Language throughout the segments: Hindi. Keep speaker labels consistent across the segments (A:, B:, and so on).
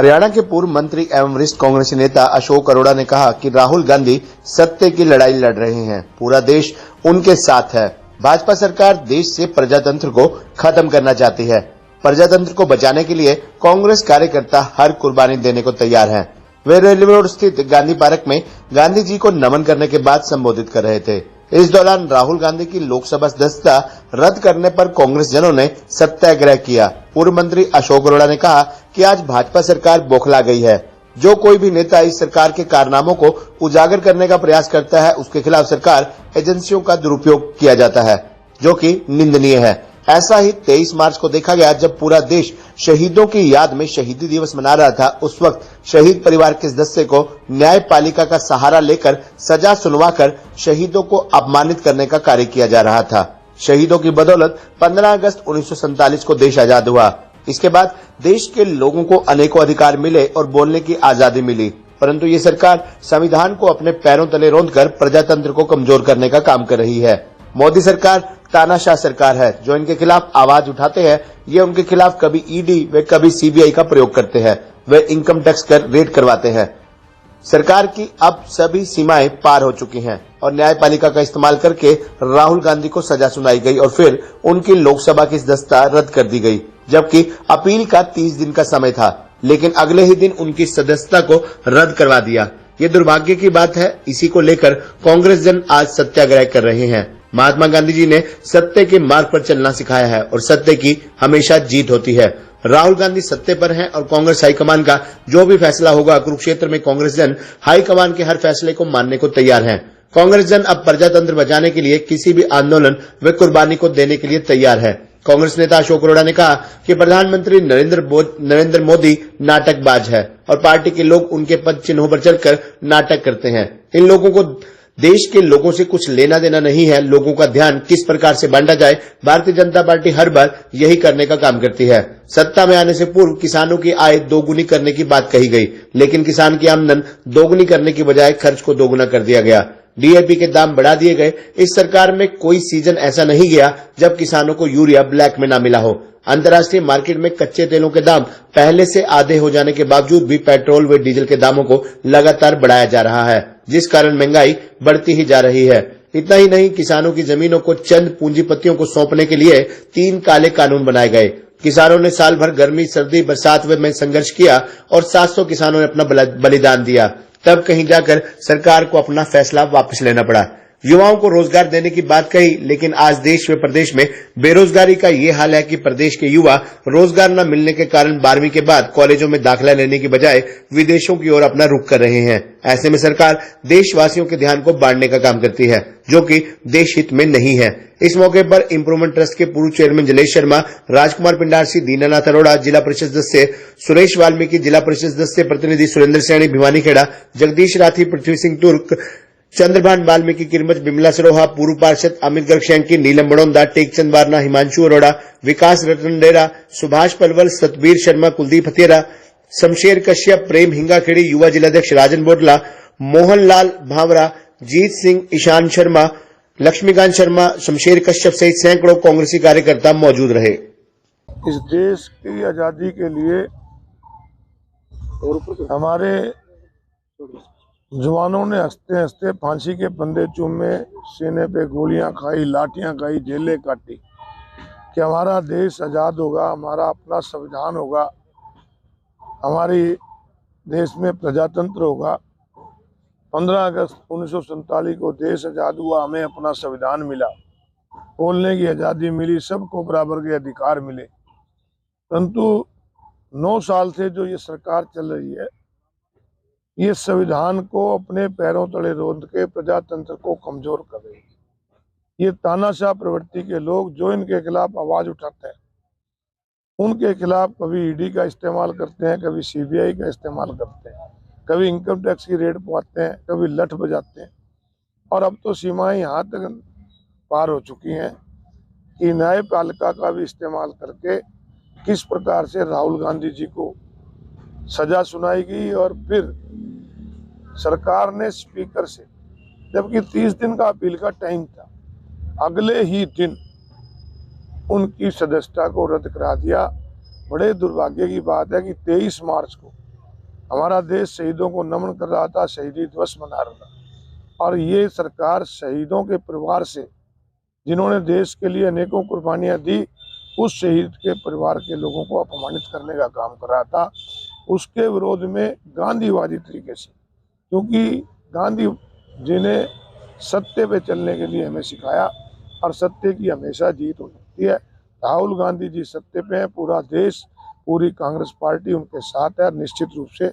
A: हरियाणा के पूर्व मंत्री एवं वरिष्ठ कांग्रेसी नेता अशोक अरोड़ा ने कहा कि राहुल गांधी सत्य की लड़ाई लड़ रहे हैं, पूरा देश उनके साथ है। भाजपा सरकार देश से प्रजातंत्र को खत्म करना चाहती है। प्रजातंत्र को बचाने के लिए कांग्रेस कार्यकर्ता हर कुर्बानी देने को तैयार हैं। वे रेलवे रोड स्थित गांधी पार्क में गांधी जी को नमन करने के बाद संबोधित कर रहे थे। इस दौरान राहुल गांधी की लोकसभा सदस्यता रद्द करने पर कांग्रेस जनों ने सत्याग्रह किया। पूर्व मंत्री अशोक अरोड़ा ने कहा कि आज भाजपा सरकार बौखला गई है। जो कोई भी नेता इस सरकार के कारनामों को उजागर करने का प्रयास करता है, उसके खिलाफ सरकार एजेंसियों का दुरुपयोग किया जाता है, जो कि निंदनीय है। ऐसा ही 23 मार्च को देखा गया, जब पूरा देश शहीदों की याद में शहीदी दिवस मना रहा था। उस वक्त शहीद परिवार के सदस्य को न्यायपालिका का सहारा लेकर सजा सुनवाकर शहीदों को अपमानित करने का कार्य किया जा रहा था। शहीदों की बदौलत 15 अगस्त 1947 को देश आजाद हुआ। इसके बाद देश के लोगों को अनेकों अधिकार मिले और बोलने की आजादी मिली, परंतु ये सरकार संविधान को अपने पैरों तले रौंदकर प्रजातंत्र को कमजोर करने का काम कर रही है। मोदी सरकार तानाशाह सरकार है। जो इनके खिलाफ आवाज उठाते हैं, ये उनके खिलाफ कभी ईडी व कभी सीबीआई का प्रयोग करते हैं। वे इनकम टैक्स कर रेड करवाते हैं। सरकार की अब सभी सीमाएं पार हो चुकी हैं और न्यायपालिका का इस्तेमाल करके राहुल गांधी को सजा सुनाई गई और फिर उनकी लोकसभा की सदस्यता रद्द कर दी गई, जबकि अपील का 30 दिन का समय था, लेकिन अगले ही दिन उनकी सदस्यता को रद्द करवा दिया। ये दुर्भाग्य की बात है। इसी को लेकर कांग्रेस जन आज सत्याग्रह कर रहे हैं। महात्मा गांधी जी ने सत्य के मार्ग पर चलना सिखाया है और सत्य की हमेशा जीत होती है। राहुल गांधी सत्य पर हैं और कांग्रेस हाईकमान का जो भी फैसला होगा, कुरुक्षेत्र में कांग्रेस जन हाईकमान के हर फैसले को मानने को तैयार हैं। कांग्रेस जन अब प्रजातंत्र बचाने के लिए किसी भी आंदोलन व कुर्बानी को देने के लिए तैयार है। कांग्रेस नेता अशोक अरोड़ा ने कहा कि प्रधानमंत्री नरेंद्र मोदी नाटकबाज है और पार्टी के लोग उनके पद चिन्हों पर चलकर नाटक करते हैं। इन लोगों को देश के लोगों से कुछ लेना देना नहीं है। लोगों का ध्यान किस प्रकार से बांटा जाए, भारतीय जनता पार्टी हर बार यही करने का काम करती है। सत्ता में आने से पूर्व किसानों की आय दोगुनी करने की बात कही गई, लेकिन किसान की आमदन दोगुनी करने की बजाय खर्च को दोगुना कर दिया गया। डीएपी के दाम बढ़ा दिए गए। इस सरकार में कोई सीजन ऐसा नहीं गया जब किसानों को यूरिया ब्लैक में न मिला हो। अंतर्राष्ट्रीय मार्केट में कच्चे तेलों के दाम पहले से आधे हो जाने के बावजूद भी पेट्रोल व डीजल के दामों को लगातार बढ़ाया जा रहा है, जिस कारण महंगाई बढ़ती ही जा रही है। इतना ही नहीं, किसानों की जमीनों को चंद पूंजीपतियों को सौंपने के लिए 3 काले कानून बनाए गए। किसानों ने साल भर गर्मी, सर्दी, बरसात में संघर्ष किया और 700 किसानों ने अपना बलिदान दिया। तब कहीं जाकर सरकार को अपना फैसला वापस लेना पड़ा। युवाओं को रोजगार देने की बात कही, लेकिन आज देश व प्रदेश में बेरोजगारी का ये हाल है कि प्रदेश के युवा रोजगार न मिलने के कारण 12वीं के बाद कॉलेजों में दाखिला लेने की बजाय विदेशों की ओर अपना रुख कर रहे हैं। ऐसे में सरकार देशवासियों के ध्यान को बांटने का काम करती है, जो कि देश हित में नहीं है। इस मौके पर इम्प्रूवमेंट ट्रस्ट के पूर्व चेयरमैन जलेश शर्मा, राजकुमार पिंडारसी, दीनानाथ अरोड़ा, जिला परिषद सदस्य सुरेश वाल्मीकि, जिला परिषद सदस्य प्रतिनिधि सुरेंद्र सैनी, भिवानी खेड़ा, जगदीश राठी, पृथ्वी सिंह तुर्क, चंद्रभान वाल्मीकि, किरमच, बिमला सरोहा, पूर्व पार्षद अमित गर्गशैंकी, नीलम बड़ौदा, टेकचंद वारना, हिमांशु अरोड़ा, विकास रतन डेरा, सुभाष पलवल, सतबीर शर्मा, कुलदीप हथियारा, शमशेर कश्यप, प्रेम हिंगाखेड़ी, युवा जिलाध्यक्ष राजन बोटला, मोहनलाल भावरा, जीत सिंह, ईशान शर्मा, लक्ष्मीकांत शर्मा, शमशेर कश्यप सहित सैकड़ों कांग्रेसी कार्यकर्ता मौजूद रहे।
B: इस देश की आजादी के लिए हमारे जवानों ने हंसते हंसते फांसी के फंदे चूमे, सीने पे गोलियां खाई, लाठियां खाई, जेलें काटी कि हमारा देश आज़ाद होगा, हमारा अपना संविधान होगा, हमारी देश में प्रजातंत्र होगा। 15 अगस्त 1947 को देश आज़ाद हुआ, हमें अपना संविधान मिला, बोलने की आज़ादी मिली, सबको बराबर के अधिकार मिले। परंतु 9 साल से जो ये सरकार चल रही है, ये संविधान को अपने पैरों तले रौंद के प्रजातंत्र को कमजोर कर रही है। ये तानाशाह प्रवृत्ति के लोग जो इनके खिलाफ आवाज उठाते हैं, उनके खिलाफ कभी ईडी का इस्तेमाल करते हैं, कभी सीबीआई का इस्तेमाल करते हैं, कभी इनकम टैक्स की रेड पवाते हैं, कभी लठ बजाते हैं। और अब तो सीमाएं यहाँ तक पार हो चुकी हैं कि न्यायपालिका का भी इस्तेमाल करके किस प्रकार से राहुल गांधी जी को सजा सुनाई गई। और फिर सरकार ने स्पीकर से, जबकि 30 दिन का अपील का टाइम था, अगले ही दिन उनकी सदस्यता को रद्द करा दिया। बड़े दुर्भाग्य की बात है कि 23 मार्च को हमारा देश शहीदों को नमन कर रहा था, शहीदी दिवस मना रहा था। और ये सरकार शहीदों के परिवार से, जिन्होंने देश के लिए अनेकों कुर्बानियां दी, उस शहीद के परिवार के लोगों को अपमानित करने का काम कर रहा था। उसके विरोध में गांधीवादी तरीके से, क्योंकि गांधी जी ने सत्य पे चलने के लिए हमें सिखाया और सत्य की हमेशा जीत हो सकती है। राहुल गांधी जी सत्य पे हैं, पूरा देश, पूरी कांग्रेस पार्टी उनके साथ है और निश्चित रूप से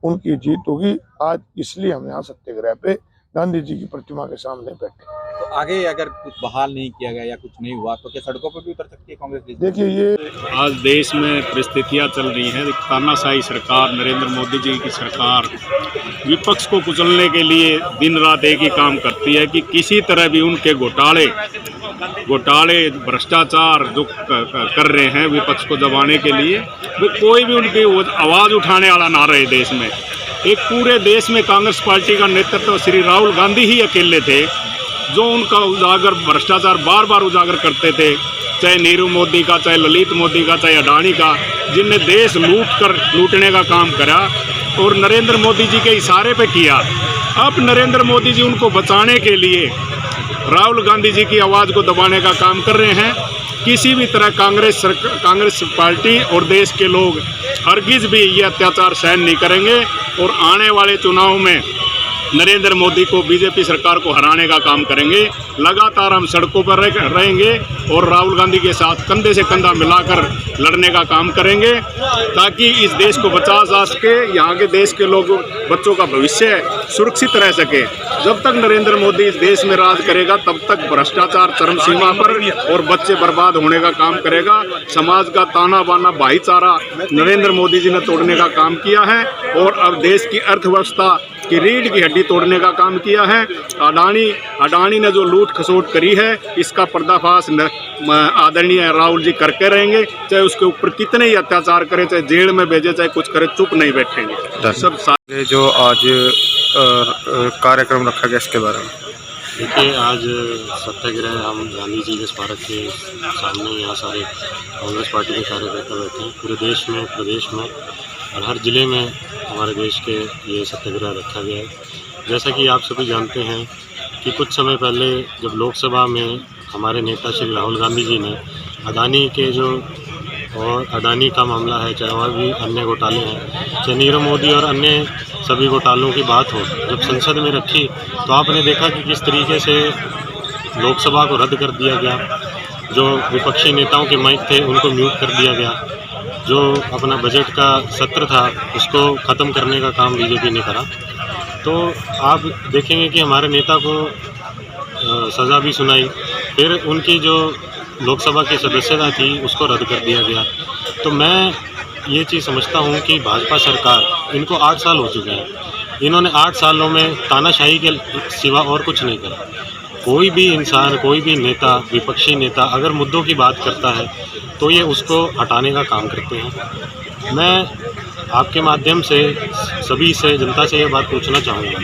B: उनकी जीत होगी। आज इसलिए हम यहाँ सत्याग्रह पे गांधी जी की प्रतिमा के सामने बैठे।
C: तो आगे अगर कुछ बहाल नहीं किया गया या कुछ नहीं हुआ तो क्या सड़कों पर भी उतर सकती है कांग्रेस?
B: देखिए, ये
D: आज देश में परिस्थितियां चल रही हैं। तानाशाही सरकार, नरेंद्र मोदी जी की सरकार विपक्ष को कुचलने के लिए दिन रात एक ही काम करती है कि किसी तरह भी उनके घोटाले भ्रष्टाचार जो कर रहे हैं विपक्ष को दबाने के लिए, वो कोई भी उनकी आवाज़ उठाने वाला ना रहे देश में। एक पूरे देश में कांग्रेस पार्टी का नेतृत्व श्री राहुल गांधी ही अकेले थे जो उनका उजागर भ्रष्टाचार बार बार उजागर करते थे, चाहे नीरव मोदी का, चाहे ललित मोदी का, चाहे अडानी का, जिनने देश लूटने का काम करा और नरेंद्र मोदी जी के इशारे पे किया। अब नरेंद्र मोदी जी उनको बचाने के लिए राहुल गांधी जी की आवाज़ को दबाने का काम कर रहे हैं। किसी भी तरह कांग्रेस पार्टी और देश के लोग हरगिज भी ये अत्याचार सहन नहीं करेंगे और आने वाले चुनाव में नरेंद्र मोदी को, बीजेपी सरकार को हराने का काम करेंगे। लगातार हम सड़कों पर रहेंगे और राहुल गांधी के साथ कंधे से कंधा मिलाकर लड़ने का काम करेंगे ताकि इस देश को बचा जा सके, यहाँ के देश के लोग, बच्चों का भविष्य सुरक्षित रह सके। जब तक नरेंद्र मोदी इस देश में राज करेगा तब तक भ्रष्टाचार चरम सीमा पर और बच्चे बर्बाद होने का काम करेगा। समाज का ताना बाना भाईचारा नरेंद्र मोदी जी ने तोड़ने का काम किया है और अब देश की अर्थव्यवस्था की रीढ़ की हड्डी तोड़ने का काम किया है। अडानी ने जो लूट खसोट करी है, इसका पर्दाफाश आदरणीय राहुल जी करके रहेंगे। चाहे उसके ऊपर कितने ही अत्याचार करे, चाहे जेल में भेजे, चाहे कुछ करे, चुप नहीं बैठेंगे। सब
E: ये जो आज कार्यक्रम रखा गया इसके बारे में
F: देखिए, आज सत्याग्रह हम गांधी जी के स्मारक के सामने यहाँ सारे कांग्रेस पार्टी के कार्यकर्ता बैठे हैं। पूरे देश में, प्रदेश में और हर ज़िले में हमारे देश के ये सत्याग्रह रखा गया है। जैसा कि आप सभी जानते हैं कि कुछ समय पहले जब लोकसभा में हमारे नेता श्री राहुल गांधी जी ने अडानी के और अडानी का मामला है, चाहे और भी अन्य घोटाले हैं, चाहे नीरव मोदी और अन्य सभी घोटालों की बात हो, जब संसद में रखी तो आपने देखा कि किस तरीके से लोकसभा को रद्द कर दिया गया। जो विपक्षी नेताओं के माइक थे उनको म्यूट कर दिया गया। जो अपना बजट का सत्र था उसको ख़त्म करने का काम बीजेपी ने करा। तो आप देखेंगे कि हमारे नेता को सज़ा भी सुनाई, फिर उनकी जो लोकसभा की सदस्यता थी उसको रद्द कर दिया गया। तो मैं ये चीज़ समझता हूँ कि भाजपा सरकार, इनको 8 साल हो चुके हैं, इन्होंने 8 सालों में तानाशाही के सिवा और कुछ नहीं करा। कोई भी इंसान, कोई भी नेता, विपक्षी नेता अगर मुद्दों की बात करता है तो ये उसको हटाने का काम करते हैं। मैं आपके माध्यम से सभी से, जनता से ये बात पूछना चाहूँगा,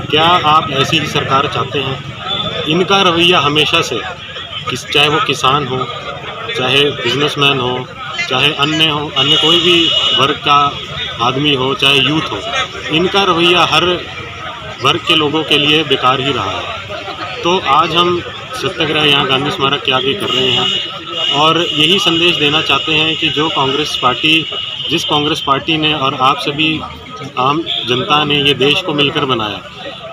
F: क्या आप ऐसी ही सरकार चाहते हैं? इनका रवैया हमेशा से, चाहे वो किसान हो, चाहे बिजनेसमैन हो, चाहे अन्य कोई भी वर्ग का आदमी हो, चाहे यूथ हो, इनका रवैया हर वर्ग के लोगों के लिए बेकार ही रहा है। तो आज हम सत्याग्रह यहाँ गांधी स्मारक के आगे कर रहे हैं और यही संदेश देना चाहते हैं कि जिस कांग्रेस पार्टी ने और आप सभी आम जनता ने ये देश को मिलकर बनाया,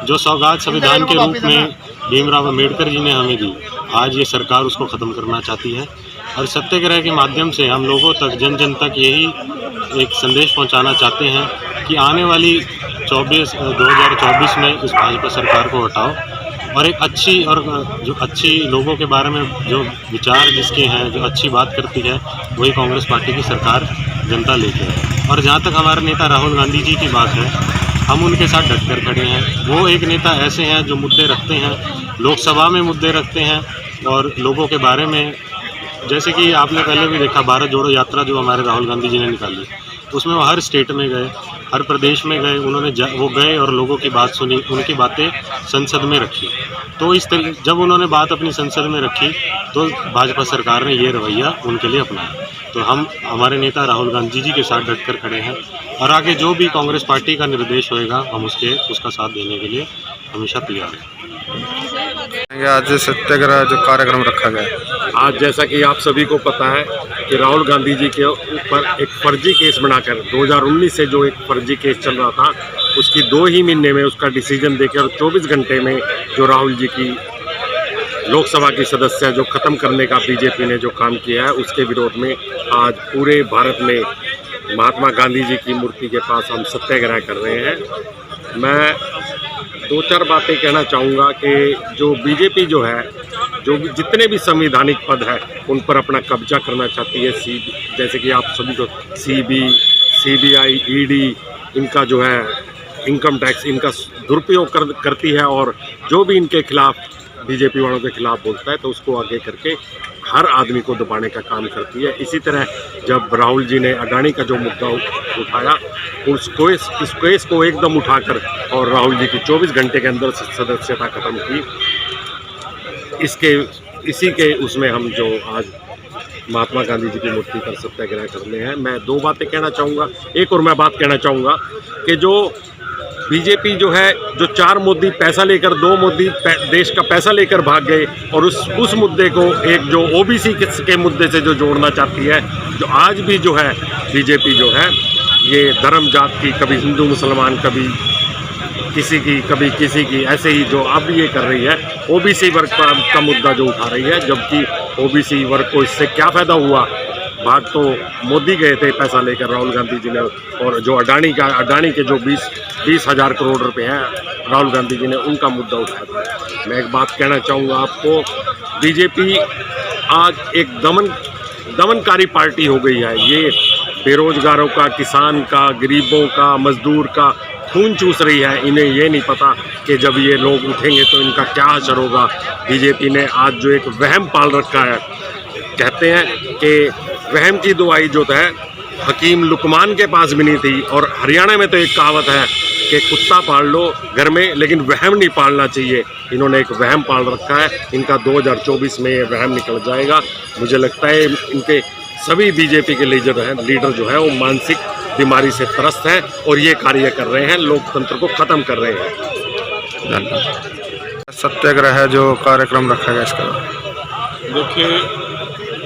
F: जो सौगात संविधान के रूप में भीमराव अम्बेडकर जी ने हमें दी, आज ये सरकार उसको ख़त्म करना चाहती है। और सत्याग्रह के माध्यम से हम लोगों तक, जन जन तक यही एक संदेश पहुंचाना चाहते हैं कि आने वाली 2024 में इस भाजपा सरकार को हटाओ और एक अच्छी, और जो अच्छी लोगों के बारे में जो विचार जिसके हैं, जो अच्छी बात करती है, वही कांग्रेस पार्टी की सरकार जनता लेके है। और जहाँ तक हमारे नेता राहुल गांधी जी की बात है, हम उनके साथ डटकर खड़े हैं। वो एक नेता ऐसे हैं जो मुद्दे रखते हैं, लोकसभा में मुद्दे रखते हैं और लोगों के बारे में, जैसे कि आपने पहले भी देखा भारत जोड़ो यात्रा जो हमारे राहुल गांधी जी ने निकाली, उसमें वो हर स्टेट में गए, हर प्रदेश में गए, वो गए और लोगों की बात सुनी, उनकी बातें संसद में रखी। तो इस तरीके जब उन्होंने बात अपनी संसद में रखी तो भाजपा सरकार ने ये रवैया उनके लिए अपनाया। तो हम हमारे नेता राहुल गांधी जी के साथ डटकर खड़े हैं और आगे जो भी कांग्रेस पार्टी का निर्देश होएगा हम उसका साथ देने के लिए हमेशा तैयार हैं।
E: आज सत्याग्रह जो कार्यक्रम रखा गया है,
G: आज जैसा कि आप सभी को पता है कि राहुल गांधी जी के ऊपर एक फर्जी केस बनाकर 2019 से जो एक फर्जी केस चल रहा था उसकी 2 ही महीने में उसका डिसीजन देकर और 24 घंटे में जो राहुल जी की लोकसभा की सदस्य जो ख़त्म करने का बीजेपी ने जो काम किया है उसके विरोध में आज पूरे भारत में महात्मा गांधी जी की मूर्ति के पास हम सत्याग्रह कर रहे हैं। मैं 2-4 बातें कहना चाहूँगा कि जो बीजेपी जो है जो भी जितने भी संवैधानिक पद है उन पर अपना कब्जा करना चाहती है। जैसे कि आप सभी को सीबीआई, ईडी इनका जो है इनकम टैक्स इनका दुरुपयोग करती है और जो भी इनके खिलाफ बीजेपी वालों के खिलाफ बोलता है तो उसको आगे करके हर आदमी को दबाने का काम करती है। इसी तरह जब राहुल जी ने अडानी का जो मुद्दा उठाया इस केस को एकदम उठाकर और राहुल जी की 24 घंटे के अंदर सदस्यता खत्म की। इसी के उसमें हम जो आज महात्मा गांधी जी की मूर्ति पर सत्याग्रह करने हैं। मैं 2 बातें कहना चाहूँगा। एक और मैं बात कहना चाहूँगा कि जो बीजेपी जो है जो 4 मोदी पैसा लेकर 2 मोदी देश का पैसा लेकर भाग गए और उस मुद्दे को एक जो ओबीसी के मुद्दे से जो जोड़ना चाहती है, जो आज भी जो है बीजेपी जो है ये धर्म जात की कभी हिंदू मुसलमान कभी किसी की ऐसे ही जो अब ये कर रही है ओबीसी वर्ग का मुद्दा जो उठा रही है, जबकि ओबीसी वर्ग को इससे क्या फ़ायदा हुआ। भाग तो मोदी गए थे पैसा लेकर राहुल गांधी जी ने और जो अडानी के जो 20,000 करोड़ रुपए हैं राहुल गांधी जी ने उनका मुद्दा उठाया था। मैं एक बात कहना चाहूँगा आपको, बीजेपी आज एक दमनकारी पार्टी हो गई है। ये बेरोजगारों का, किसान का, गरीबों का, मजदूर का खून चूस रही है। इन्हें ये नहीं पता कि जब ये लोग उठेंगे तो इनका क्या असर होगा। बीजेपी ने आज जो एक वहम पाल रखा है, कहते हैं कि वहम की दुआई जो है हकीम लुकमान के पास भी नहीं थी। और हरियाणा में तो एक कहावत है कि कुत्ता पाल लो घर में लेकिन वहम नहीं पालना चाहिए। इन्होंने एक वहम पाल रखा है। इनका 2024 में ये वहम निकल जाएगा। मुझे लगता है इनके सभी बीजेपी के लीडर जो है वो मानसिक बीमारी से त्रस्त हैं और ये कार्य कर रहे हैं, लोकतंत्र को ख़त्म कर रहे हैं।
E: सत्याग्रह है जो कार्यक्रम रखा गया इसका।
H: देखिए,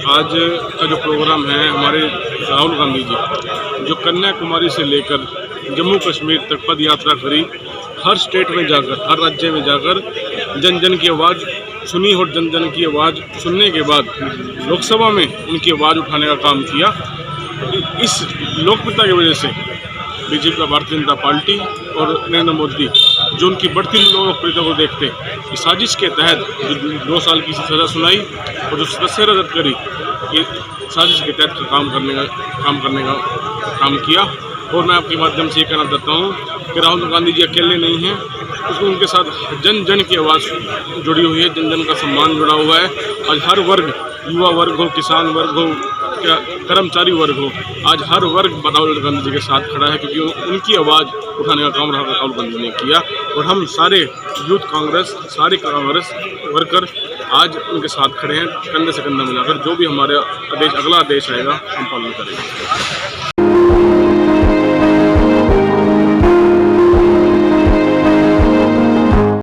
H: आज का जो प्रोग्राम है हमारे राहुल गांधी जी जो कन्याकुमारी से लेकर जम्मू कश्मीर तक पद यात्रा करी, हर स्टेट में जाकर, हर राज्य में जाकर जन जन की आवाज़ सुनी और जन जन की आवाज़ सुनने के बाद लोकसभा में उनकी आवाज़ उठाने का काम किया। इस लोकप्रियता की वजह से बीजेपी का भारतीय जनता पार्टी और नरेंद्र मोदी जो उनकी बढ़ती लोकप्रियता को देखते इस साजिश के तहत जो 2 साल की सज़ा सुनाई और जो सदस्य रद्द करी, ये साजिश के तहत काम करने का काम किया। और मैं आपके माध्यम से ये कहना चाहता हूँ कि राहुल गांधी जी अकेले नहीं हैं, उसमें उनके साथ जन जन की आवाज़ जुड़ी हुई है, जन जन का सम्मान जुड़ा हुआ है। आज हर वर्ग, युवा वर्ग हो, किसान वर्ग हो, क्या कर्मचारी वर्ग हो, आज हर वर्ग राहुल गांधी जी के साथ खड़ा है, क्योंकि उनकी आवाज़ उठाने का काम राहुल गांधी ने किया। और हम सारे यूथ कांग्रेस, सारे कांग्रेस वर्कर आज उनके साथ खड़े हैं, कंधे से कंधा मिलाकर। जो भी हमारे अगला आदेश आएगा हम पालन करेंगे।